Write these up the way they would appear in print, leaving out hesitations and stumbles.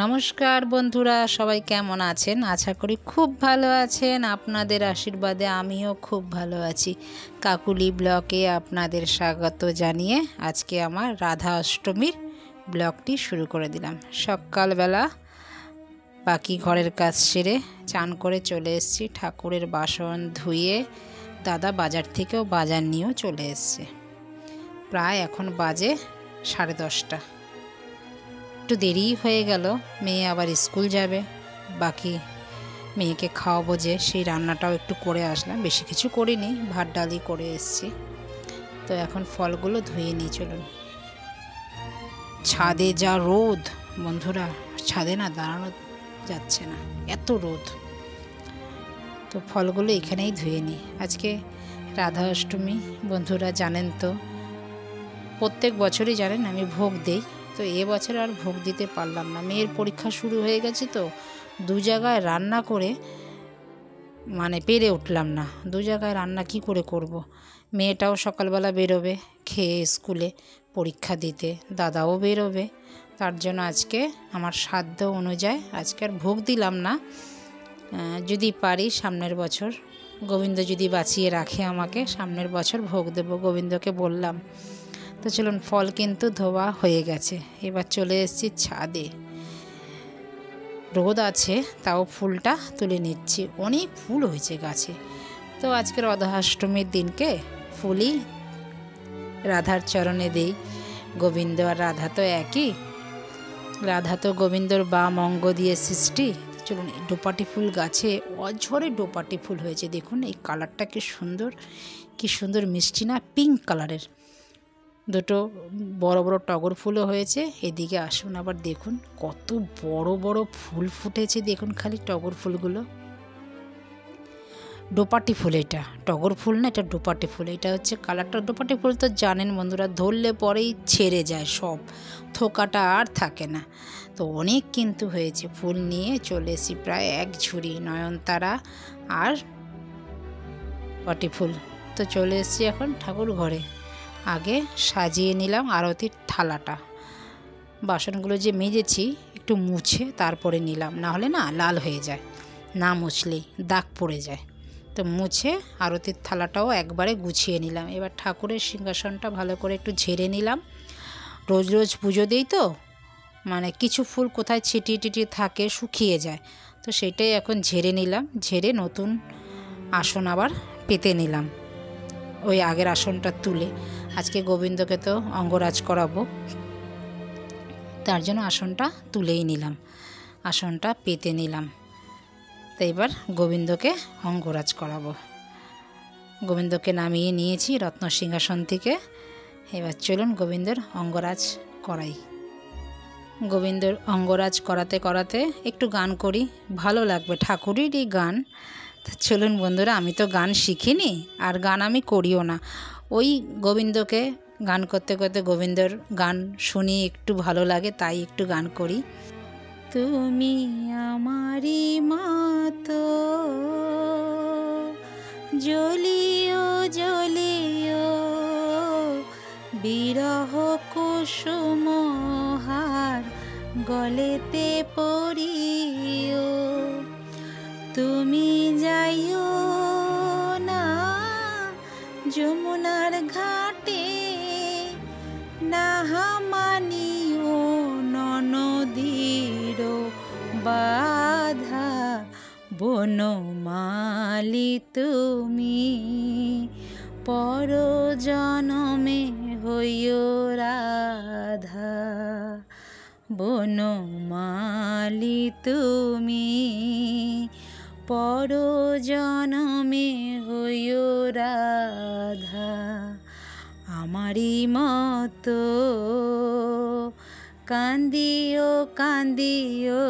নমস্কার বন্ধুরা, সবাই কেমন আছেন? আশা করি খুব ভালো আছেন। আপনাদের আশীর্বাদে আমিও খুব ভালো আছি। কাকুলি ব্লগে আপনাদের স্বাগত জানিয়ে আজকে আমার রাধা অষ্টমীর ব্লগটি শুরু করে দিলাম। সকালবেলা বাকি ঘরের কাজ সেরে চান করে চলে এসেছি। ঠাকুরের বাসন ধুয়ে দাদা বাজার থেকেও বাজার নিয়েও চলে এসছে। প্রায় এখন বাজে 10:30। একটু দেরি হয়ে গেল, মেয়ে আবার স্কুল যাবে। বাকি মেয়েকে খাওয়াবো, যে সেই রান্নাটাও একটু করে আসলাম, বেশি কিছু করিনি, ভাত ডালই করে এসেছি। তো এখন ফলগুলো ধুয়ে নিয়ে চলুন। ছাদে যা রোদ বন্ধুরা, ছাদে না দাঁড়ানো যাচ্ছে না, এত রোদ। তো ফলগুলো এখানেই ধুয়ে নিই। আজকে রাধা অষ্টমী বন্ধুরা, জানেন তো, প্রত্যেক বছরই জানেন আমি ভোগ দেই। তো এবছর আর ভোগ দিতে পারলাম না, মেয়ের পরীক্ষা শুরু হয়ে গেছে। তো দু জায়গায় রান্না করে পেরে উঠলাম না। দু জায়গায় রান্না কি করে করব। মেয়েটাও সকালবেলা বেরোবে খেয়ে স্কুলে পরীক্ষা দিতে, দাদাও বেরোবে। তার জন্য আজকে আমার সাধ্য অনুযায়ী আজকে আর ভোগ দিলাম না। যদি পারি সামনের বছর, গোবিন্দ যদি বাঁচিয়ে রাখে আমাকে, সামনের বছর ভোগ দেব, গোবিন্দকে বললাম। তো চলুন, ফল কিন্তু ধোয়া হয়ে গেছে। এবার চলে এসেছি ছাদে। রোদ আছে, তাও ফুলটা তুলে নিচ্ছি। অনেক ফুল হয়েছে গাছে। তো আজকের রাধাষ্টমীর দিনকে ফুলই রাধার চরণে দেই। গোবিন্দ আর রাধা তো একই, রাধা তো গোবিন্দর বাম অঙ্গ দিয়ে সৃষ্টি। চলুন, ডোপাটি ফুল গাছে অঝরে ডোপাটি ফুল হয়েছে। দেখুন এই কালারটা কি সুন্দর, কি সুন্দর মিষ্টি না, পিঙ্ক কালারের। দুটো বড় বড় টগর ফুলও হয়েছে। এদিকে আসুন, আবার দেখুন কত বড় বড় ফুল ফুটেছে। দেখুন খালি টগর ফুলগুলো। ডোপাটি ফুল, এটা টগর ফুল না, এটা ডোপাটি ফুল। এটা হচ্ছে কালারটা। ডোপাটি ফুল তো জানেন বন্ধুরা, ধরলে পরেই ছেড়ে যায় সব, থোকাটা আর থাকে না। তো অনেক কিন্তু হয়েছে। ফুল নিয়ে চলে এসেছি প্রায় এক ঝুড়ি, নয়নতারা আর ডোপাটি ফুল। তো চলে এসেছি এখন ঠাকুর ঘরে। আগে সাজিয়ে নিলাম আরতির থালাটা। বাসনগুলো যে মেজেছি একটু মুছে তারপরে নিলাম, না হলে না লাল হয়ে যায়, না মুছলেই দাগ পড়ে যায়। তো মুছে আরতির থালাটাও একবারে গুছিয়ে নিলাম। এবার ঠাকুরের সিংহাসনটা ভালো করে একটু ঝেড়ে নিলাম। রোজ রোজ পুজো দিই তো, কিছু ফুল কোথায় ছিটিয়ে টিটিয়ে থাকে, শুকিয়ে যায়। তো সেটাই এখন ঝেড়ে নিলাম। ঝেড়ে নতুন আসন আবার পেতে নিলাম, ওই আগের আসনটা তুলে। আজকে গোবিন্দকে তো অঙ্গরাজ করাবো, তার জন্য আসনটা তুলেই নিলাম, আসনটা পেতে নিলাম। তো এবার গোবিন্দকে অঙ্গরাজ করাবো। গোবিন্দকে নামিয়ে নিয়েছি রত্ন সিংহাসন থেকে। এবার চলুন গোবিন্দর অঙ্গরাজ করাই। গোবিন্দর অঙ্গরাজ করাতে করাতে একটু গান করি, ভালো লাগবে, ঠাকুরেরই গান। চলুন বন্ধুরা, আমি তো গান শিখিনি আর গান আমি করিও না। ওই গোবিন্দকে গান করতে করতে গোবিন্দর গান শুনি, একটু ভালো লাগে, তাই একটু গান করি। তুমি আমারি মতো জ্বলিও জ্বলিও, বিরহ কুসুম হার গলেতে পড়িও। তুমি যাইও না যমুনার ঘাটে, নাহা মানিও ননদীর বাধা। বনমালি তুমি পর জনমে হইও রাধা। বনমালি তুমি পর জনমে হইও রাধা। আমারি মতো কান্দিও কান্দিও,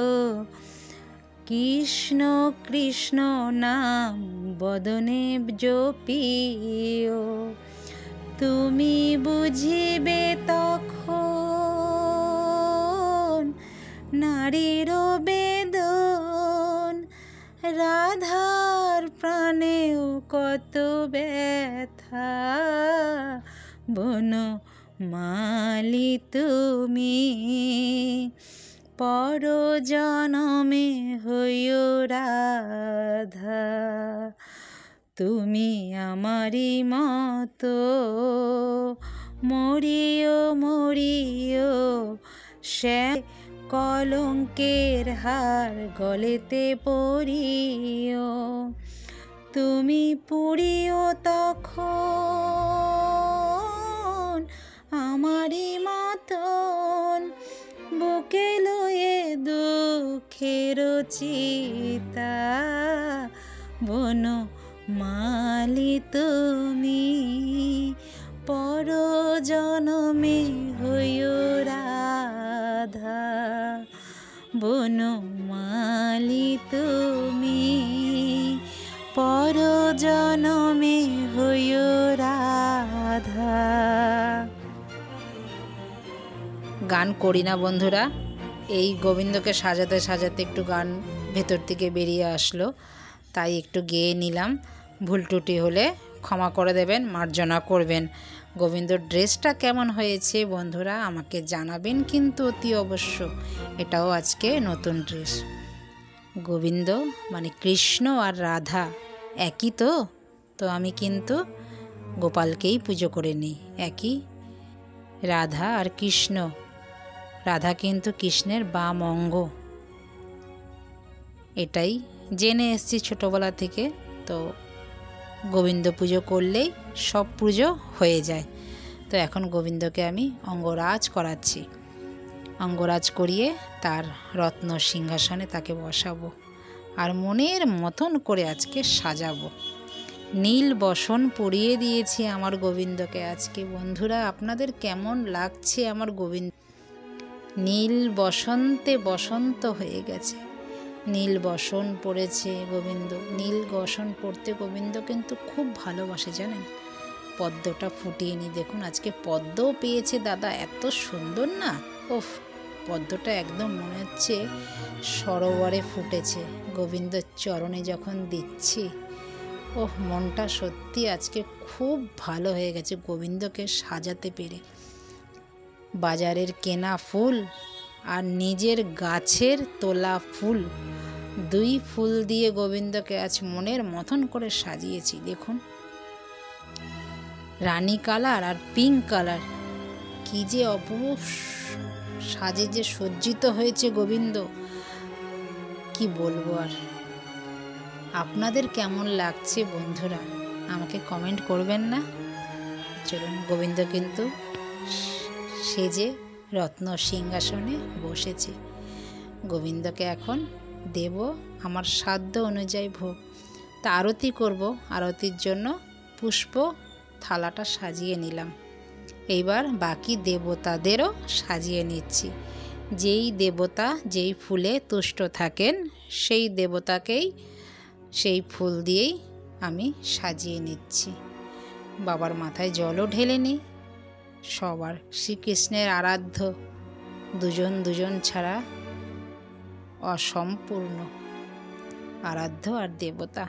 কৃষ্ণ কৃষ্ণ নাম বদনে জপিও। তুমি বুঝিবে তখন নারীর বেদন, রাধার প্রাণেও কত ব্যথা। বনমালি তুমি পর জনমে হইও রাধা, তুমি আমারই মতো মরিও মরিও, সে কলঙ্কের হার গলেতে পরিও, তুমি পুরিও তখন আমারই মতন, বুকে লয়ে দুঃখের চিতা, বন মালি তুমি পর জনমে হইও রাধা, বন মালি তুমি পর জনমে হইও রাধা। গান করি না বন্ধুরা, এই গোবিন্দকে সাজাতে সাজাতে একটু গান ভেতর থেকে বেরিয়ে আসলো, তাই একটু গেয়ে নিলাম। ভুল ত্রুটি হলে ক্ষমা করে দেবেন, মার্জনা করবেন। গোবিন্দর ড্রেসটা কেমন হয়েছে বন্ধুরা আমাকে জানাবেন কিন্তু অতি অবশ্য। এটাও আজকে নতুন ড্রেস। গোবিন্দ মানে কৃষ্ণ আর রাধা একই তো, তো আমি কিন্তু গোপালকেই পুজো করে নিই। একই রাধা আর কৃষ্ণ, রাধা কিন্তু কৃষ্ণের বাম অঙ্গ, এটাই জেনে এসেছি ছোটোবেলা থেকে। তো গোবিন্দ পুজো করলেই সব পুজো হয়ে যায়। তো এখন গোবিন্দকে আমি অঙ্গরাজ করাচ্ছি। অঙ্গরাজ করিয়ে তার রত্ন সিংহাসনে তাকে বসাবো, আর মনের মতন করে আজকে সাজাবো। নীল বসন পরিয়ে দিয়েছি আমার গোবিন্দকে আজকে। বন্ধুরা আপনাদের কেমন লাগছে আমার গোবিন্দ? নীল বসন্তে বসন্ত হয়ে গেছে, নীল বসন পড়েছে গোবিন্দ। নীল বসন পড়তে গোবিন্দ কিন্তু খুব ভালোবাসে জানেন। পদ্মটা ফুটিয়ে নি, দেখুন আজকে পদ্মও পেয়েছে দাদা, এত সুন্দর না। ওফ, পদ্মটা একদম মনে হচ্ছে সরোবরে ফুটেছে। গোবিন্দর চরণে যখন দিচ্ছি, ওহ মনটা সত্যি আজকে খুব ভালো হয়ে গেছে গোবিন্দকে সাজাতে পেরে। বাজারের কেনা ফুল আর নিজের গাছের তোলা ফুল, দুই ফুল দিয়ে গোবিন্দকে আজ মনের মতন করে সাজিয়েছি। দেখুন রানী কালার আর পিঙ্ক কালার, কি যে অপরূপ সাজে যে সজ্জিত হয়েছে গোবিন্দ, কি বলবো আর। আপনাদের কেমন লাগছে বন্ধুরা আমাকে কমেন্ট করবেন না? চলুন, গোবিন্দ কিন্তু সেজে রত্ন সিংহাসনে বসেছে। গোবিন্দকে এখন দেব আমার সাধ্য অনুযায়ী ভোগ। তা আরতি করব, আরতির জন্য পুষ্প থালাটা সাজিয়ে নিলাম। এইবার বাকি দেবতাদেরও সাজিয়ে নিচ্ছি। যেই দেবতা যেই ফুলে তুষ্ট থাকেন সেই দেবতাকেই সেই ফুল দিয়েই আমি সাজিয়ে নিচ্ছি। বাবার মাথায় জলও ঢেলে নিই। সবার শ্রীকৃষ্ণের আরাধ্য, দুজন দুজন ছাড়া অসম্পূর্ণ আরাধ্য আর দেবতা।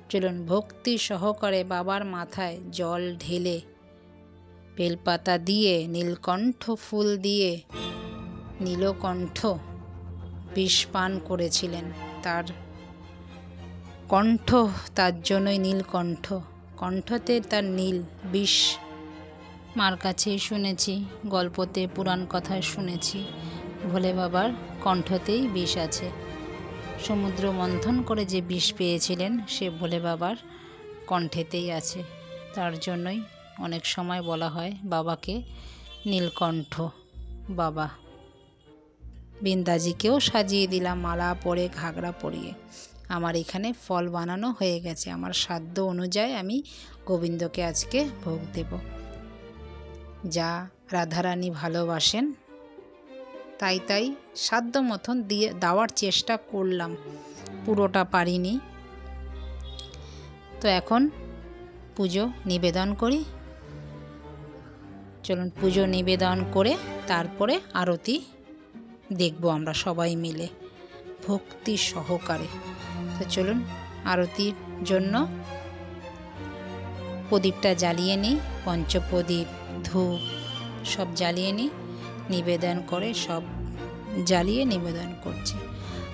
চলুন ভক্তি সহকারে বাবার মাথায় জল ঢেলে, বেলপাতা দিয়ে, নীলকণ্ঠ ফুল দিয়ে, নীলকণ্ঠ বিষ পান করেছিলেন, তার কণ্ঠ তার জন্যই নীলকণ্ঠ, কণ্ঠতে তার নীল বিষ। মার কাছেই শুনেছি, গল্পতে পুরাণ কথায় শুনেছি ভোলে বাবার কণ্ঠতেই বিষ আছে। সমুদ্র মন্থন করে যে বিষ পেয়েছিলেন সে ভোলে বাবার কণ্ঠেতেই আছে। তার জন্যই অনেক সময় বলা হয় বাবাকে নীলকণ্ঠ বাবা। বৃন্দাজিকেও সাজিয়ে দিলাম মালা পরে, ঘাগরা পরিয়ে। আমার এখানে ফল বানানো হয়ে গেছে। আমার সাধ্য অনুযায়ী আমি গোবিন্দকে আজকে ভোগ দেব। যা রাধারানী ভালোবাসেন তাই তাই সাধ্য মতন দিয়ে দেওয়ার চেষ্টা করলাম, পুরোটা পারিনি। তো এখন পুজো নিবেদন করি। চলুন পুজো নিবেদন করে তারপরে আরতি দেখব আমরা সবাই মিলে ভক্তি সহকারে। তো চলুন আরতির জন্য প্রদীপটা জ্বালিয়ে নিই, পঞ্চপ্রদীপ ধূপ সব জ্বালিয়ে নিই। নিবেদন করে সব জ্বালিয়ে নিবেদন করছি।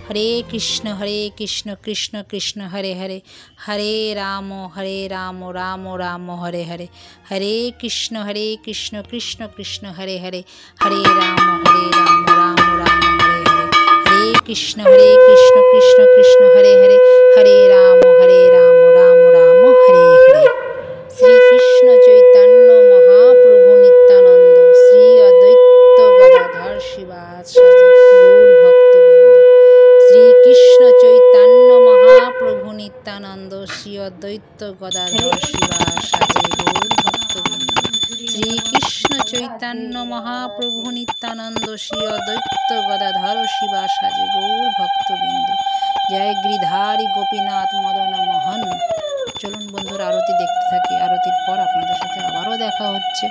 হরে কৃষ্ণ কৃষ্ণ কৃষ্ণ হরে হরে, হরে রাম রাম রাম হরে হরে, হরে কৃষ্ণ কৃষ্ণ কৃষ্ণ হরে হরে, হরে রাম রাম রাম হরে হরে, হরে কৃষ্ণ কৃষ্ণ কৃষ্ণ হরে হরে, হরে রাম রাম রাম হরে হরে। শ্রীকৃষ্ণ চৈতন্য মহাপ্রভু নিত্যানন্দ শ্রী অদ্বৈত গদাধর শিবাসাদি গৌর ভক্তবৃন্দ। শ্রীকৃষ্ণ চৈতন্য মহাপ্রভু নিত্যানন্দ শ্রী অদ্বৈত গদাধর শিবাসাদি গৌর ভক্তবৃন্দ। শ্রীকৃষ্ণ চৈতন্য মহাপ্রভু নিত্যানন্দ শ্রী অদ্বৈত গদাধর শিবাসাদি গৌর ভক্তবৃন্দ। জয় গিরিধারী গোপীনাথ মদন মোহন। চলুন বন্ধুরা আরতি দেখতে থাকি, আরতির পর আপনাদের সাথে আবারও দেখা হচ্ছে।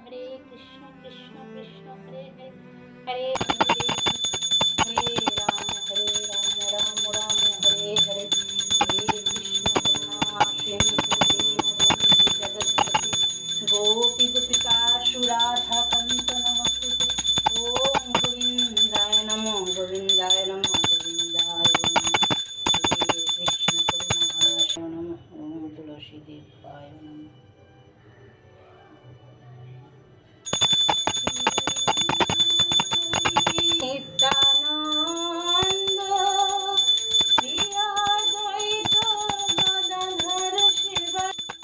হরে কৃষ্ণ কৃষ্ণ কৃষ্ণ হরে হরে, হরে হরে রাম রাম রাম হরে হরে, হরে কৃষ্ণ জগৎপতি গোপী গোপিকা সুরাধা কান্ত নমস্তুতে। ওম গোবিন্দায় নমো গোবিন্দায় নমো গোবিন্দায় নমঃ। কৃষ্ণ করুণায় নমঃ। ওম তুলসী দেবায় নমঃ। নিত্যানন্দ শ্রী অদ্বৈত গদাধর শিব,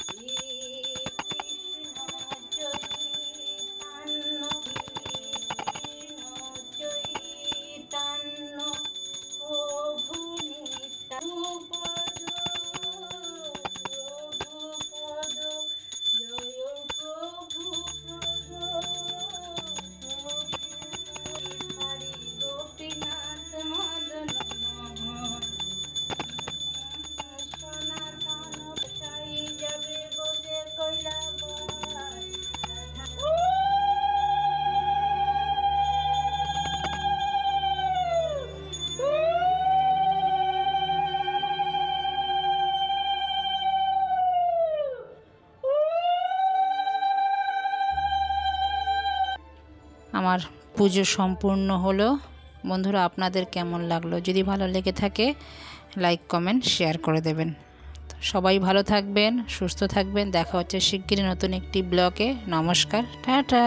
শ্রীকৃষ্ণ চৈতন্য চৈতন্য প্রভু নিত্যানন্দ প্রভুপদ জয় প্রভুপদ হরি গোপীনাথ মদন মোহন। সনাতন সাই যাবে বোঝে কৈলাবাস। আমার পুজো সম্পূর্ণ হলো। বন্ধুরা আপনাদের কেমন লাগলো? যদি ভালো লেগে থাকে লাইক কমেন্ট শেয়ার করে দেবেন। সবাই ভালো থাকবেন, সুস্থ থাকবেন। দেখা হচ্ছে শিগগিরই নতুন একটি ব্লগে। নমস্কার, টাটা।